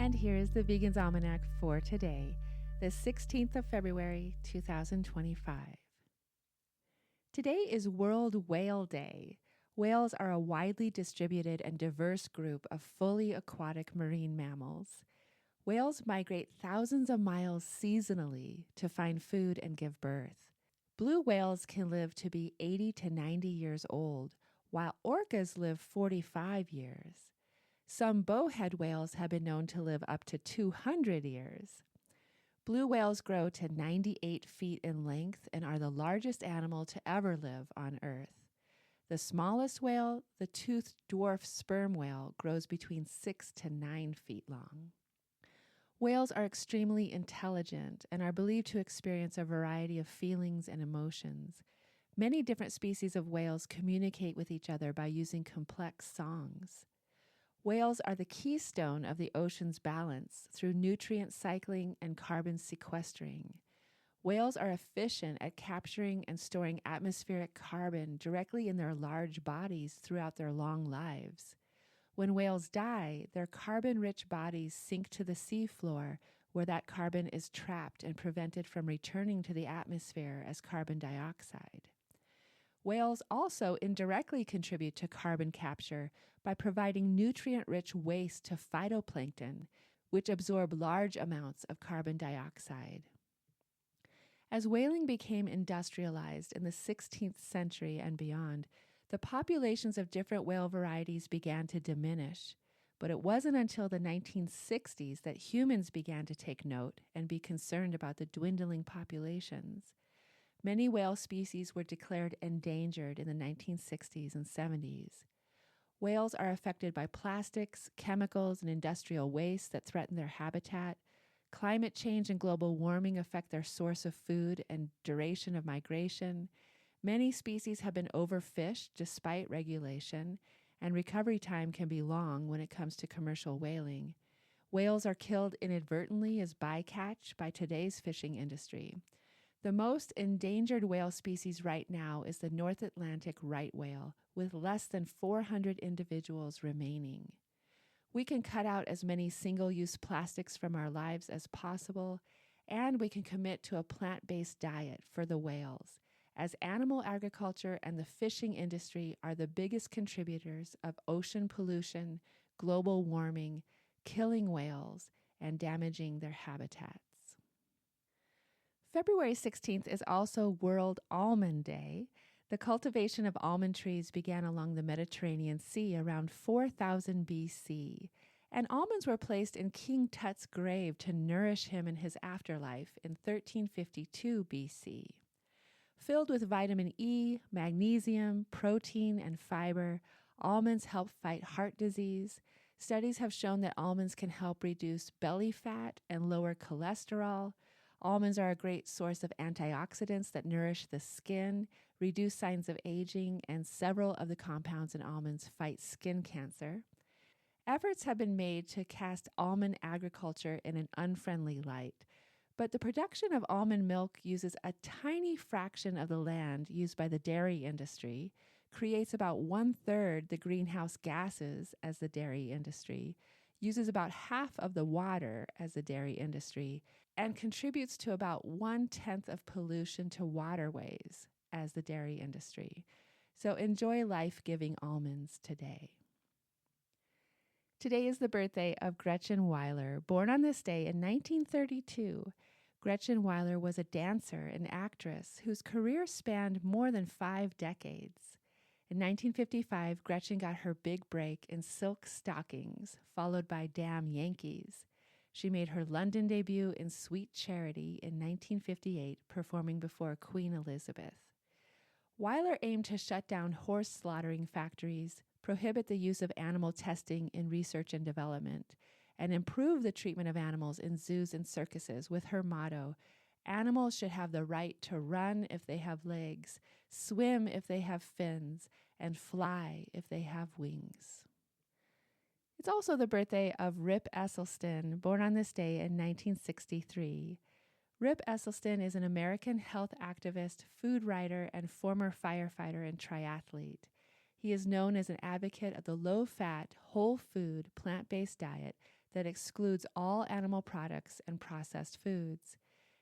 And here is the Vegan's Almanac for today, the 16th of February, 2025. Today is World Whale Day. Whales are a widely distributed and diverse group of fully aquatic marine mammals. Whales migrate thousands of miles seasonally to find food and give birth. Blue whales can live to be 80 to 90 years old, while orcas live 45 years. Some bowhead whales have been known to live up to 200 years. Blue whales grow to 98 feet in length and are the largest animal to ever live on Earth. The smallest whale, the toothed dwarf sperm whale, grows between 6 to 9 feet long. Whales are extremely intelligent and are believed to experience a variety of feelings and emotions. Many different species of whales communicate with each other by using complex songs. Whales are the keystone of the ocean's balance through nutrient cycling and carbon sequestering. Whales are efficient at capturing and storing atmospheric carbon directly in their large bodies throughout their long lives. When whales die, their carbon-rich bodies sink to the seafloor, where that carbon is trapped and prevented from returning to the atmosphere as carbon dioxide. Whales also indirectly contribute to carbon capture by providing nutrient-rich waste to phytoplankton, which absorb large amounts of carbon dioxide. As whaling became industrialized in the 16th century and beyond, the populations of different whale varieties began to diminish. But it wasn't until the 1960s that humans began to take note and be concerned about the dwindling populations. Many whale species were declared endangered in the 1960s and 70s. Whales are affected by plastics, chemicals, and industrial waste that threaten their habitat. Climate change and global warming affect their source of food and duration of migration. Many species have been overfished despite regulation, and recovery time can be long when it comes to commercial whaling. Whales are killed inadvertently as bycatch by today's fishing industry. The most endangered whale species right now is the North Atlantic right whale, with less than 400 individuals remaining. We can cut out as many single-use plastics from our lives as possible, and we can commit to a plant-based diet for the whales, as animal agriculture and the fishing industry are the biggest contributors of ocean pollution, global warming, killing whales, and damaging their habitats. February 16th is also World Almond Day. The cultivation of almond trees began along the Mediterranean Sea around 4000 BC, and almonds were placed in King Tut's grave to nourish him in his afterlife in 1352 BC. Filled with vitamin E, magnesium, protein, and fiber, almonds help fight heart disease. Studies have shown that almonds can help reduce belly fat and lower cholesterol. Almonds are a great source of antioxidants that nourish the skin, reduce signs of aging, and several of the compounds in almonds fight skin cancer. Efforts have been made to cast almond agriculture in an unfriendly light, but the production of almond milk uses a tiny fraction of the land used by the dairy industry, creates about 1/3 the greenhouse gases as the dairy industry, uses about half of the water as the dairy industry, and contributes to about 1/10 of pollution to waterways as the dairy industry. So enjoy life-giving almonds today. Today is the birthday of Gretchen Wyler, born on this day in 1932. Gretchen Wyler was a dancer and actress whose career spanned more than 5 decades. In 1955, Gretchen got her big break in Silk Stockings, followed by Damn Yankees. She made her London debut in Sweet Charity in 1958, performing before Queen Elizabeth. Wyler aimed to shut down horse slaughtering factories, prohibit the use of animal testing in research and development, and improve the treatment of animals in zoos and circuses with her motto, "Animals should have the right to run if they have legs, swim if they have fins, and fly if they have wings." It's also the birthday of Rip Esselstyn, born on this day in 1963. Rip Esselstyn is an American health activist, food writer, and former firefighter and triathlete. He is known as an advocate of the low-fat, whole-food, plant-based diet that excludes all animal products and processed foods.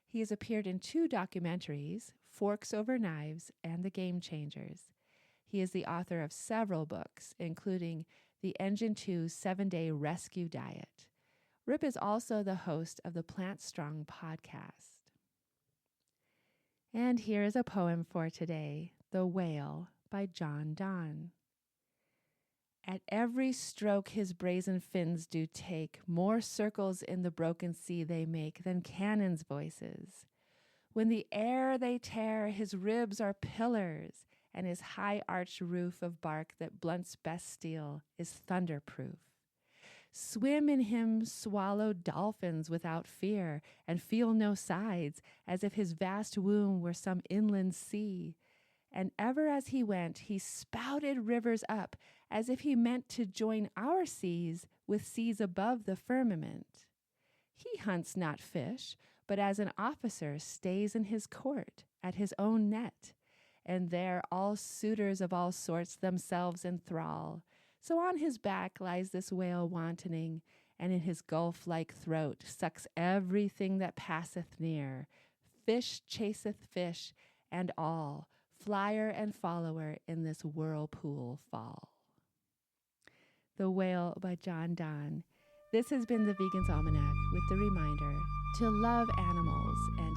He has appeared in 2 documentaries, Forks Over Knives and The Game Changers. He is the author of several books, including The Engine 2 7-Day Rescue Diet. Rip is also the host of the Plant Strong podcast. And here is a poem for today, The Whale by Donne. At every stroke his brazen fins do take, more circles in the broken sea they make than cannons' voices. When the air they tear, his ribs are pillars, and his high-arched roof of bark that blunts best steel is thunderproof. Swim in him swallowed dolphins without fear, and feel no sides, as if his vast womb were some inland sea. And ever as he went, he spouted rivers up, as if he meant to join our seas with seas above the firmament. He hunts not fish, but as an officer stays in his court at his own net, and there all suitors of all sorts themselves enthrall. So on his back lies this whale wantoning, and in his gulf-like throat sucks everything that passeth near. Fish chaseth fish, and all, flyer and follower in this whirlpool fall. The Whale by Donne. This has been the Vegan's Almanac with the reminder to love animals and